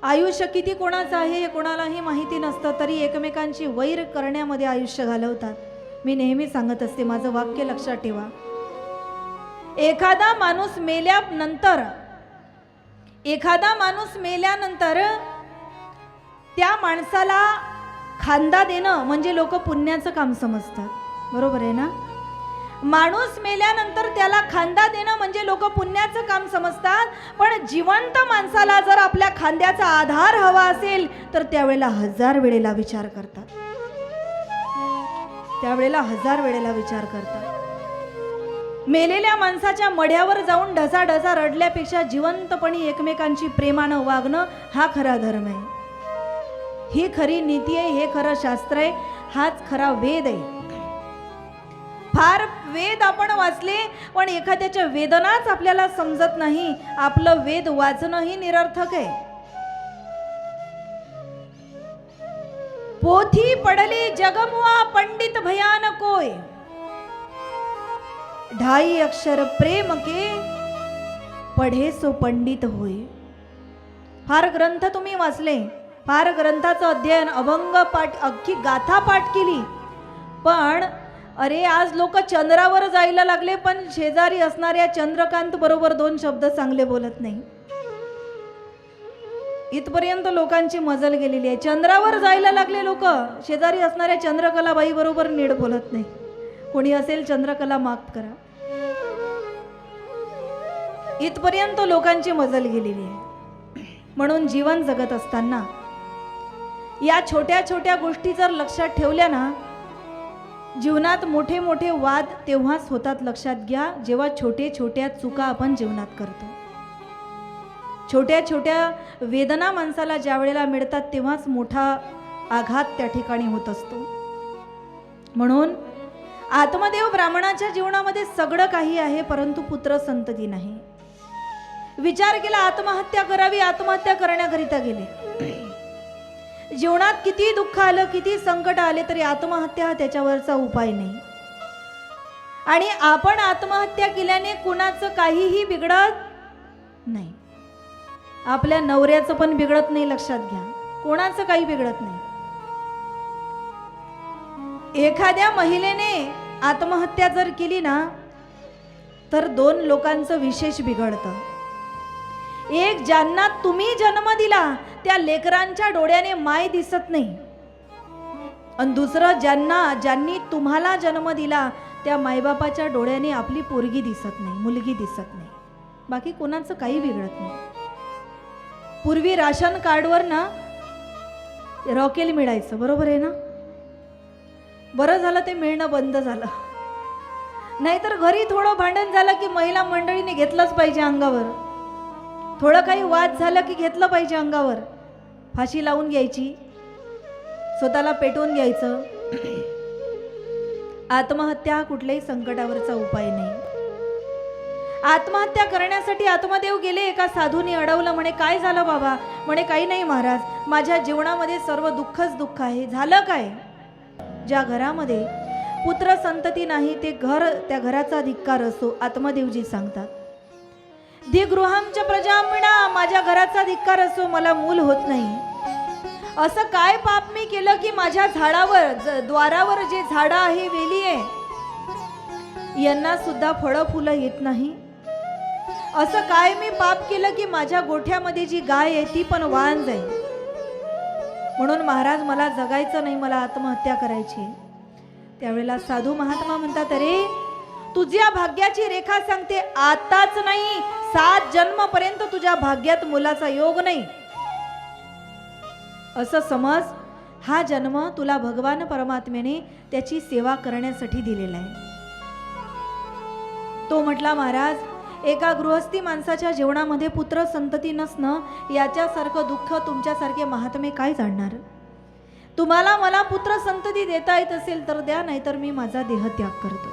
आयुष्य किती कोणाचं आहे हे कोणालाही माहिती नसतं, तरी एकमेकांची वैर करण्यामध्ये आयुष्य घालवतात. मी नेहमी सांगत असते, माझं वाक्य लक्षात ठेवा. एखादा माणूस मेल्यानंतर त्या माणसाला खांदा देणं म्हणजे लोक पुण्याचं काम समजतात. बरोबर आहे ना? माणूस मेल्यानंतर त्याला खांदा देणं म्हणजे लोक पुण्याचं काम समजतात. पण जिवंत माणसाला जर आपल्या खांद्याचा आधार हवा असेल तर त्यावेळेला 1000 वेळेला विचार करतात. मेलेल्या माणसाच्या मढ्यावर जाऊन ढसाढसा रडल्यापेक्षा जिवंतपणी एकमेकांची प्रेमानं वागणं हा खरा धर्म आहे. ही खरी नीती आहे, हे खरं शास्त्र आहे, हाच खरा वेद आहे. फार वेद आपण वाचले पण एखाद्याच्या वेदनाच आपल्याला समजत नाही, आपलं वेद वाचणंही निरर्थक आहे. पोथी पडली जगमुआ पंडित भयान कोय, 2.5 अक्षर प्रेम के पढे सो पंडित होय. फार ग्रंथ तुम्ही वाचले, फार ग्रंथाचं अध्ययन, अभंग पाठ, अख्खी गाथा पाठ केली, पण अरे आज लोक चंद्रावर जायला लागले पण शेजारी असणाऱ्या चंद्रकांत बरोबर 2 शब्द चांगले बोलत नाही. इथपर्यंत लोकांची मजल गेलेली आहे. चंद्रावर जायला लागले लोक, शेजारी असणाऱ्या चंद्रकलाबाई बरोबर नीट बोलत नाही. कोणी असेल चंद्रकला माफ करा. इथपर्यंत लोकांची मजल गेलेली आहे. म्हणून जीवन जगत असताना या छोट्या छोट्या गोष्टी जर लक्षात ठेवल्या ना, जीवनात मोठे मोठे वाद तेव्हाच होतात. लक्षात घ्या, जेव्हा छोटे छोट्या चुका आपण जीवनात करतो. छोट्या छोट्या वेदना माणसाला ज्या वेळेला मिळतात तेव्हाच मोठा आघात त्या ठिकाणी होत असतो. म्हणून आत्मदेव ब्राह्मणाच्या जीवनामध्ये सगळं काही आहे, परंतु पुत्र संतती नाही. विचार केला आत्महत्या करावी, आत्महत्या करण्याकरिता गेले. जीवनात किती दुःख आलं, किती संकट आले तरी आत्महत्या हा त्याच्यावरचा उपाय नाही. आणि आपण आत्महत्या केल्याने कुणाचं काहीही बिघडत नाही. आपल्या नवऱ्याचं पण बिघडत नाही, लक्षात घ्या. कोणाचं काही बिघडत नाही. एखाद्या महिलेने आत्महत्या जर केली ना तर 2 लोकांचं विशेष बिघडतं. एक, ज्यांना तुम्ही जन्म दिला त्या लेकरांच्या डोळ्याने माय दिसत नाही, आणि दुसरं, ज्यांनी तुम्हाला जन्म दिला त्या मायबापाच्या डोळ्याने आपली पोरगी दिसत नाही, मुलगी दिसत नाही. बाकी कोणाचं काही बिघडत नाही. पूर्वी राशन कार्डवर ना रॉकेल मिळायचं, बरोबर आहे ना? बरं झालं ते मिळणं बंद झालं, नाहीतर घरी थोडं भांडण झालं की महिला मंडळीने घेतलंच पाहिजे अंगावर. थोडं काही वाद झालं की घेतलं पाहिजे अंगावर. फाशी लावून घ्यायची, स्वतःला पेटवून घ्यायचं. आत्महत्या हा कुठल्याही संकटावरचा उपाय नाही. आत्महत्या करण्यासाठी आत्मदेव गेले. एका साधूने अडवलं. म्हणे काय झालं बाबा? म्हणे काही नाही महाराज, माझ्या जीवनामध्ये सर्व दुःखच दुःख आहे. झालं काय? ज्या घरामध्ये पुत्र संतती नाही ते घर, त्या घराचा धिक्कार असो. आत्मदेवजी सांगतात, दिगृहांच्या प्रजामिणा, माझ्या घराचा धिक्कार असो, मला मूल होत नाही. असं काय पाप मी केलं की माझ्या झाडावर, द्वारावर जे झाडं आहे, वेली आहे, यांना सुद्धा फळं फुलं येत नाही? असं काय मी पाप केलं की माझ्या गोठ्यामध्ये जी गाय आहे ती पण वांज आहे? म्हणून महाराज मला जगायचं नाही, मला आत्महत्या करायची. त्यावेळेला साधू महात्मा म्हणतात, अरे तुझ्या भाग्याची रेखा सांगते, आताच नाही 7 जन्मपर्यंत तुझ्या भाग्यात मुलाचा योग नाही. असं समज, हा जन्म तुला भगवान परमात्म्याने त्याची सेवा करण्यासाठी दिलेला आहे. तो म्हटला, महाराज एका गृहस्थी माणसाच्या जीवनामध्ये पुत्र संतती नसणं याच्यासारखं दुःख तुमच्यासारखे महात्मे काय जाणणार? तुम्हाला मला पुत्र संतती देता येत असेल तर द्या, नाहीतर मी माझा देह त्याग करतोय.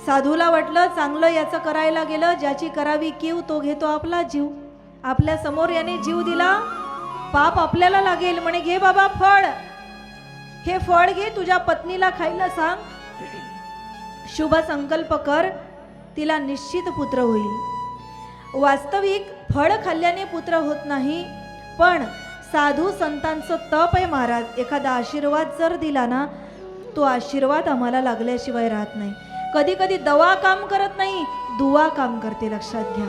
साधूला वाटलं चांगलं याचं करायला गेलं, ज्याची करावी कीव तो घेतो आपला जीव. आपल्या समोर याने जीव दिला, पाप आपल्याला लागेल. म्हणे घे बाबा फळ, हे फळ घे, तुझ्या पत्नीला खायला सांग, शुभ संकल्प कर, तिला निश्चित पुत्र होईल. वास्तविक फळ खाल्ल्याने पुत्र होत नाही, पण साधू संतांचं तप आहे महाराज. एखादा आशीर्वाद जर दिला ना, तो आशीर्वाद आम्हाला लागल्याशिवाय राहत नाही. कधी कधी दवा काम करत नाही, दुआ काम करते, लक्षात घ्या.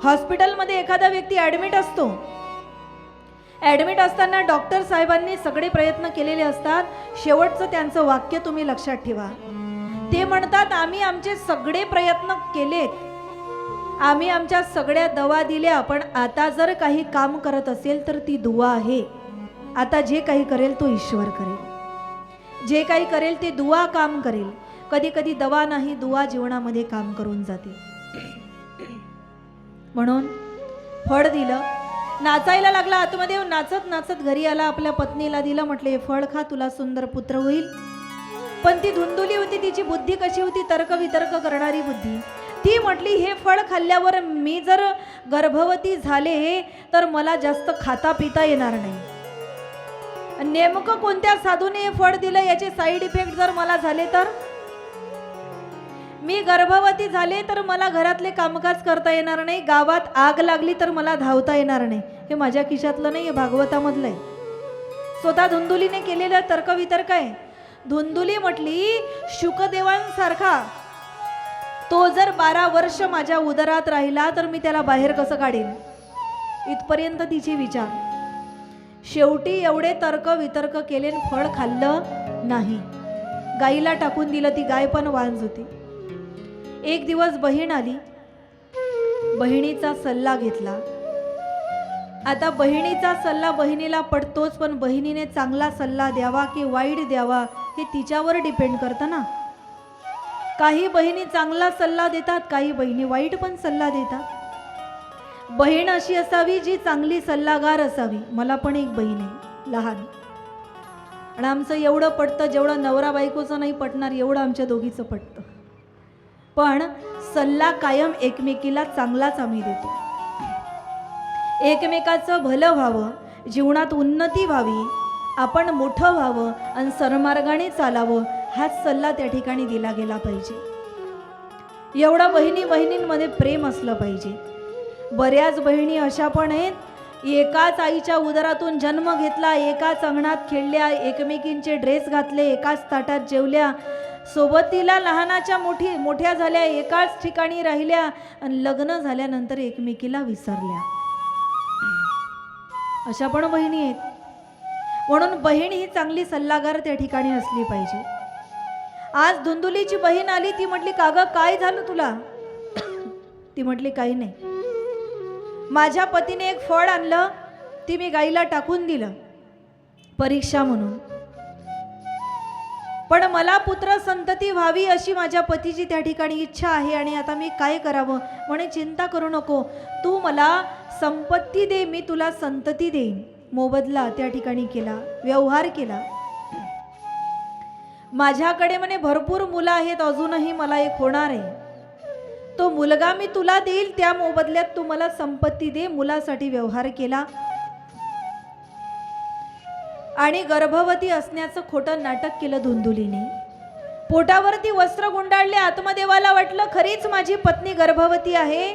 हॉस्पिटलमध्ये एखादा व्यक्ती ॲडमिट असतो. ॲडमिट असताना डॉक्टर साहेबांनी सगळे प्रयत्न केलेले असतात. शेवटचं त्यांचं वाक्य तुम्ही लक्षात ठेवा. ते म्हणतात, आम्ही आमचे सगळे प्रयत्न केलेत, आम्ही आमच्या सगळ्या दवा दिल्या, पण आता जर काही काम करत असेल तर ती दुआ आहे. आता जे काही करेल तो ईश्वर करेल, जे काही करेल ते दुआ काम करेल. कधी कधी दवा नाही, दुआ जीवनामध्ये काम करून जाते. म्हणून फळ दिलं, नाचायला लागला आतमध्ये. नाचत नाचत घरी आला, आपल्या पत्नीला दिलं, म्हटले हे फळ खा, तुला सुंदर पुत्र होईल. पण ती धुंदुली होती, तिची बुद्धी कशी होती, तर्क वितर्क करणारी बुद्धी. ती म्हटली हे फळ खाल्ल्यावर मी जर गर्भवती झाले तर मला जास्त खाता पिता येणार नाही. नेमकं कोणत्या साधूने हे फळ दिलं, याचे साईड इफेक्ट जर मला झाले तर, मी गर्भवती झाले तर मला घरातले कामकाज करता येणार नाही, गावात आग लागली तर मला धावता येणार नाही. हे माझ्या खिशातलं नाही, हे भागवतामधलं आहे. स्वतः धुंदुलीने केलेलं तर्कवितर्क आहे. धुंदुली म्हटली शुकदेवांसारखा तो जर 12 वर्ष माझ्या उदरात राहिला तर मी त्याला बाहेर कसं काढीन, इथपर्यंत तिचे विचार. शेवटी एवढे तर्क वितर्क केले, फळ खाल्लं नाही, गाईला टाकून दिलं. ती गाय पण वांज होती. एक दिवस बहीण आली, बहिणीचा सल्ला घेतला. आता बहिणीचा सल्ला बहिणीला पडतोच, पण बहिणीने चांगला सल्ला द्यावा की वाईट द्यावा हे तिच्यावर डिपेंड करतं ना. काही बहिणी चांगला सल्ला देतात, काही बहिणी वाईट पण सल्ला देतात. बहीण अशी असावी जी चांगली सल्लागार असावी. मला पण एक बहीण आहे लहान, आणि आमचं एवढं पटतं जेवढं नवरा बायकोचं नाही पटणार एवढं आमच्या दोघीचं पटतं. पण सल्ला कायम एकमेकीला चांगलाच आम्ही देतो. एकमेकाचं भलं व्हावं, जीवनात उन्नती व्हावी, आपण मोठं व्हावं आणि सरमार्गाने चालावं, हाच सल्ला त्या ठिकाणी दिला गेला पाहिजे. एवढं बहिणी बहिणींमध्ये प्रेम असलं पाहिजे. बऱ्याच बहिणी अशा पण आहेत, एकाच आईच्या उदरातून जन्म घेतला, एकाच अंगणात खेळल्या, एकमेकींचे ड्रेस घातले, एकाच ताटात जेवल्या, सोबतीला लहानाच्या मोठ्या झाल्या, एकाच ठिकाणी राहिल्या, आणि लग्न झाल्यानंतर एकमेकीला विसरल्या. अशा पण बहिणी आहेत. म्हणून बहीण ही चांगली सल्लागार त्या ठिकाणी असली पाहिजे. आज धुंदुलीची बहीण आली, ती म्हटली काग काय झालं तुला? ती म्हटली काही नाही, माझ्या पतीने एक फळ आणलं, ती मी गाईला टाकून दिलं परीक्षा म्हणून, पण मला पुत्र संतती व्हावी अशी माझ्या पतीची त्या ठिकाणी इच्छा आहे, आणि आता मी काय करावं? म्हणे चिंता करू नको, तू मला संपत्ती दे, मी तुला संतती देईन. मोबदला त्या ठिकाणी केला, व्यवहार केला. माझ्याकडे म्हणे भरपूर मुलं आहेत, अजूनही मला एक होणार आहे, तो मुलगा मी तुला देईल, त्या मोबदल्यात तू मला संपत्ती दे. मुलासाठी व्यवहार केला आणि गर्भवती असण्याचं खोटं नाटक केलं धुंदुलीने. पोटावरती वस्त्र गुंडाळले. आत्मदेवाला वाटलं खरीच माझी पत्नी गर्भवती आहे.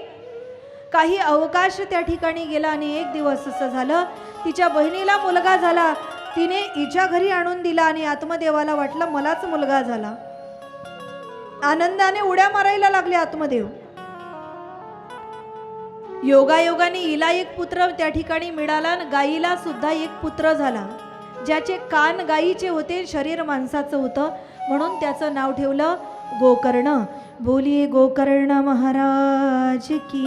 काही अवकाश त्या ठिकाणी गेला आणि एक दिवस असं झालं, तिच्या बहिणीला मुलगा झाला, तिने हिच्या घरी आणून दिला आणि आत्मदेवाला वाटलं मलाच मुलगा झाला. आनंदाने उड्या मारायला लागले आत्मदेव. योगायोगाने हिला एक पुत्र त्या ठिकाणी मिळाला आणि गायीला सुद्धा एक पुत्र झाला, ज्याचे कान गायीचे होते, शरीर माणसाचं होतं, म्हणून त्याचं नाव ठेवलं गोकर्ण. बोलिये गोकर्ण महाराज की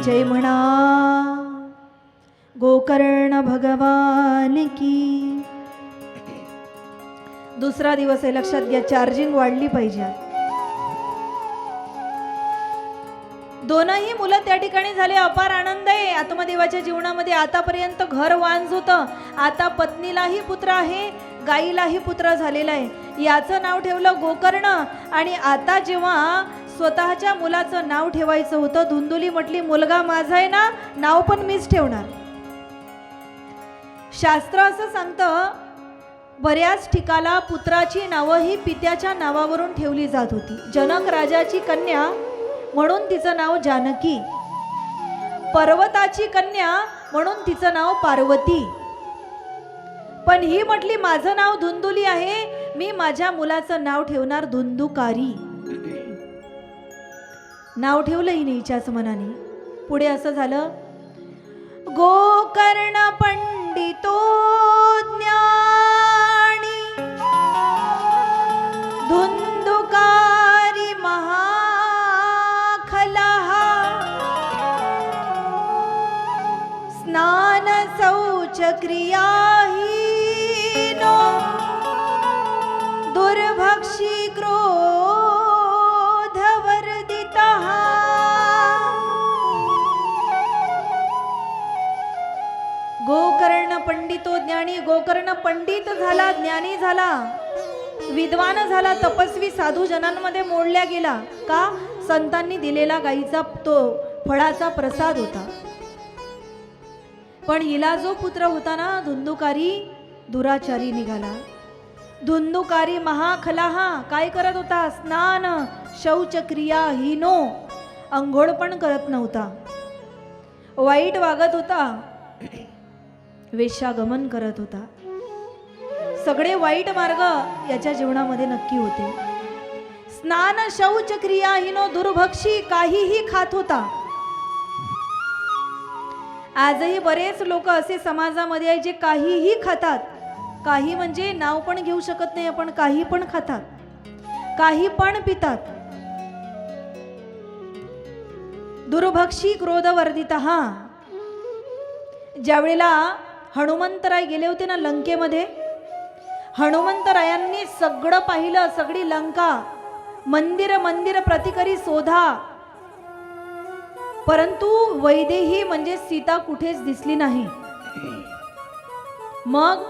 जय म्हणा, गोकर्ण भगवान की. दुसरा दिवस आहे, लक्षात घ्या, चार्जिंग वाढली पाहिजे. दोनही मुलं त्या ठिकाणी झाले. अपार आनंद आहे आत्मदेवाच्या जीवनामध्ये. आतापर्यंत घर वांज होतं, आता पत्नीलाही पुत्र आहे, गाईलाही पुत्र झालेला आहे. याचं नाव ठेवलं गोकर्ण. आणि आता जेव्हा स्वतःच्या मुलाचं नाव ठेवायचं होतं, धुंदुली म्हटली मुलगा माझा आहे ना, नाव पण मीच ठेवणार. शास्त्र असं सांगतं, बऱ्याच ठिकाला पुत्राची नावं ही पित्याच्या नावावरून ठेवली जात होती. जनक राजाची कन्या म्हणून तिचं नाव जानकी, पर्वताची कन्या म्हणून तिचं नाव पार्वती. पण ही म्हटली माझं नाव धुंदुली आहे, मी माझ्या मुलाचं नाव ठेवणार धुंदुकारी. नाव ठेवलं हिनेच्याच मनाने. पुढे असं झालं, गोकर्ण पंडितो ज्ञानी धुंदुकारी महाखलः स्नान शौच क्रियाहीनो दुर्भक्षी क्रोधवर्दितः. गोकर्ण पंडितो ज्ञानी, गोकर्ण पंडित झाला, ज्ञानी झाला, विद्वान झाला, तपस्वी साधू जनांमध्ये मोडल्या गेला. का? संतांनी दिलेला गाईचा तो फळाचा प्रसाद होता. पण हिला जो पुत्र होता ना धुंदुकारी, दुराचारी निघाला. धुंदुकारी महाखलाह काय करत होता? स्नान शौच क्रिया हीनो, अंघोळ पण करत नव्हता, वाईट वागत होता, वेश्यागमन करत होता. सगळे वाईट मार्ग याच्या जीवनामध्ये नक्की होते. स्नान शौच क्रिया हीनो दुर्भक्षी, काहीही खात होता. आजही बरेच लोक असे समाजामध्ये आहे जे काहीही खातात. काही म्हणजे नाव पण घेऊ शकत नाही आपण, काही पण खातात, काही पण पितात. दुर्भक्षी क्रोधवर्दितः. ज्यावेळेला हनुमंतराय गेले होते ना लंकेमध्ये, हनुमंतरायांनी सगळं पाहिलं, सगळी लंका, मंदिर मंदिर प्रतिकरी शोधा, परंतु वैदेही म्हणजे सीता कुठेच दिसली नाही. मग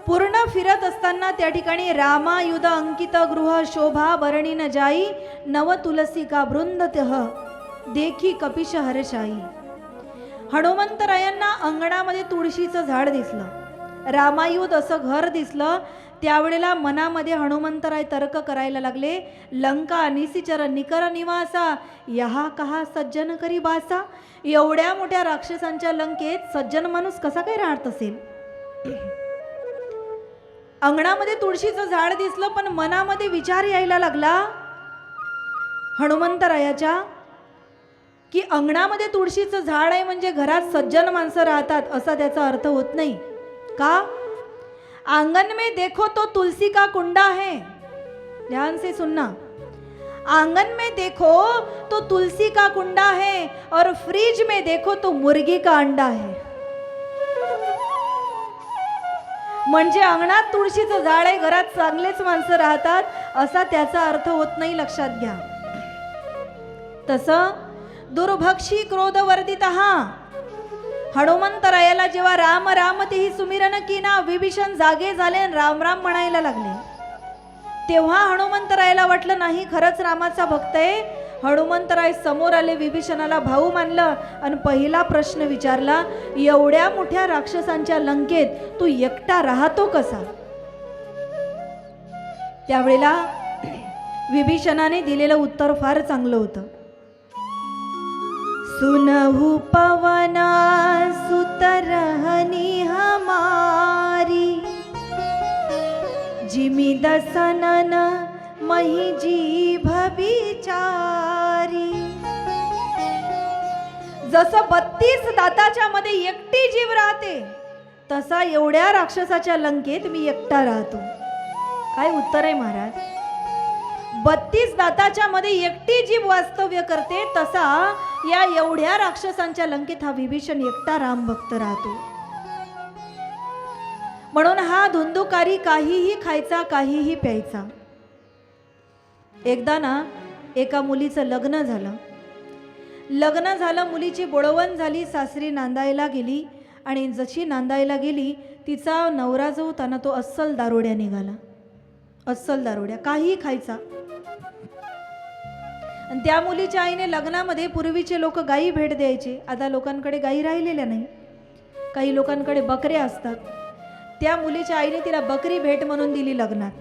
पूर्ण फिरत असताना त्या ठिकाणी रामायुध अंकित गृह शोभा बरणी न जाई नव तुलसी का बृंदतः देखी कपिश हरशाई. हनुमंतरायांना अंगणामध्ये तुळशीचं झाड दिसलं, रामायुध असं घर दिसलं. त्यावेळेला मनामध्ये हनुमंतराय तर्क करायला लागले, लंका निसिचर निकर निवासा यहा कहा सज्जन करी बासा. एवढ्या मोठ्या राक्षसांच्या लंकेत सज्जन माणूस कसा काय राहत असेल? अंगणामध्ये तुळशीचं झाड दिसलं, पण मनामध्ये विचार यायला लागला हनुमंतरायाच्या की अंगणामध्ये तुळशीचं झाड आहे म्हणजे घरात सज्जन माणसं राहतात असा त्याचा अर्थ होत नाही. का? आंगन में देखो तो तुलसी का कुंडा है, ध्यान से सुनना, आंगन में देखो तो तुलसी का कुंडा है और फ्रिज में देखो तो मुर्गी का अंडा है. म्हणजे अंगणात तुळशीचं झाड आहे, घरात चांगलेच माणसं राहतात असा त्याचा अर्थ होत नाही, लक्षात घ्या. तसं दुर्भक्षी क्रोधवर्दितः. हनुमंतरायाला जेव्हा राम राम तेही सुमिरन कीना, विभीषण जागे झाले आणि राम राम म्हणायला लागले, तेव्हा हनुमंतरायाला वाटलं नाही खरंच रामाचा भक्त आहे. हनुमंतराय समोर आले, विभीषणाला भाऊ मानलं आणि पहिला प्रश्न विचारला, एवढ्या मोठ्या राक्षसांच्या लंकेत तू एकटा राहतो कसा? त्यावेळेला विभीषणाने दिलेलं उत्तर फार चांगलं होतं. सुनहु पवना सुतरहनी हमारी जिमी दसनन मही जीभ बिचारी. जसं 32 दाताच्या मध्ये एकटी जीव राहते तसा एवढ्या राक्षसाच्या लंकेत मी एकटा राहतो. काय उत्तर आहे महाराज? 32 दाताच्या मध्ये एकटी जीव वास्तव्य करते तसा या एवढ्या राक्षसांच्या लंकेत हा विभीषण एकटा राम भक्त राहतो. म्हणून हा धुंदुकारी काहीही खायचा, काहीही प्यायचा. एकदा ना एका मुलीचं लग्न झालं, मुलीची बोळवण झाली, सासरी नांदायला गेली आणि जशी नांदायला गेली तिचा नवरा जो होता ना तो अस्सल दारोड्या निघाला, अस्सल दारोड्या, काहीही खायचा. आणि त्या मुलीच्या आईने लग्नामध्ये पूर्वीचे लोक गायी भेट द्यायचे, आता लोकांकडे गायी राहिलेल्या नाही, काही लोकांकडे बकऱ्या असतात. त्या मुलीच्या आईने तिला बकरी भेट म्हणून दिली लग्नात.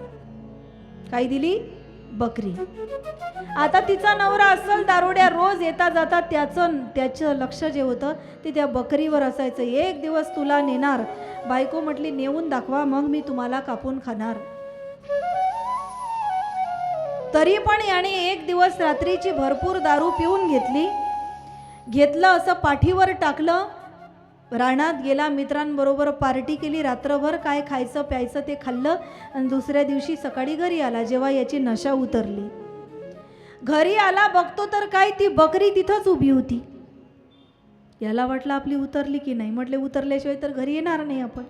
काय दिली? बकरी. आता तिचा नवरा असल दारुड्या, रोज येता जाता त्याचं लक्ष जे होतं ते त्या बकरीवर असायचं. एक दिवस तुला नेणार. बायको म्हटली नेऊन दाखवा, मग मी तुम्हाला कापून खाणार. तरी पण याने एक दिवस रात्रीची भरपूर दारू पिऊन घेतलं असं पाठीवर टाकलं, रानात गेला, मित्रांबरोबर पार्टी केली, रात्रभर काय खायचं प्यायचं ते खाल्लं आणि दुसऱ्या दिवशी सकाळी घरी आला. जेव्हा याची नशा उतरली, घरी आला, बघतो तर काय ती बकरी तिथंच उभी होती. याला वाटलं आपली उतरली की नाही. म्हटले उतरल्याशिवाय तर घरी येणार नाही आपण.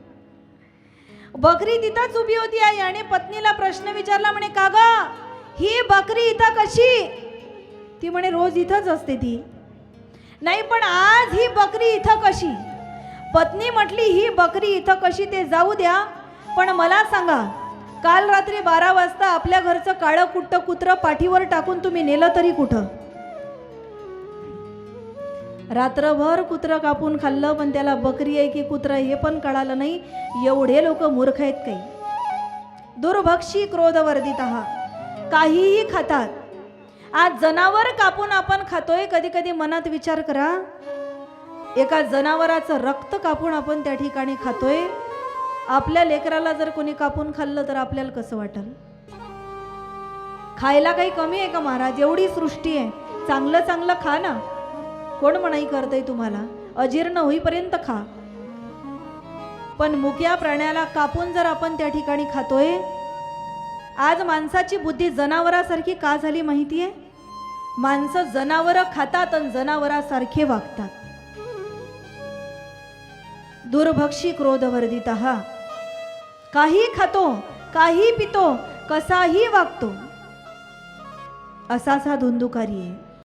बकरी तिथंच उभी होती. याने पत्नीला प्रश्न विचारला, म्हणे का ग ही बकरी इथं कशी? ती म्हणे रोज इथंच असते ती. नाही पण आज ही बकरी इथं कशी? पत्नी म्हटली ही बकरी इथं कशी ते जाऊ द्या, पण मला सांगा, काल रात्री 12 वाजता आपल्या घरचं काळं कुट्ट कुत्रं पाठीवर टाकून तुम्ही नेलं तरी कुठं? रात्रभर कुत्रं कापून खाल्लं, पण त्याला बकरी आहे की कुत्रं हे पण कळालं नाही. एवढे लोक मूर्ख आहेत काही. दुर्भक्षी क्रोधवर्धितः, काहीही खातात. आज जनावर कापून आपण खातोय. कधी कधी मनात विचार करा, एका जनावराचं रक्त कापून आपण त्या ठिकाणी खातोय. आपल्या लेकराला जर कोणी कापून खाल्लं तर आपल्याला कसं वाटेल? खायला काही कमी आहे का महाराज? एवढी सृष्टी आहे, चांगलं चांगलं खा ना. कोण मनाई करतंय तुम्हाला? अजीर्ण होईपर्यंत खा. पण मुक्या प्राण्याला कापून जर आपण त्या ठिकाणी खातोय. आज माणसाची बुद्धी जनावरासारखी का झाली माहितीये? माणसं जनावरं खातात आणि जनावरासारखे वागतात. दुर्भक्षी क्रोधवर्धितः, काही खातो, काही पितो, कसाही वागतो, असाच हा धुंदुकारी आहे.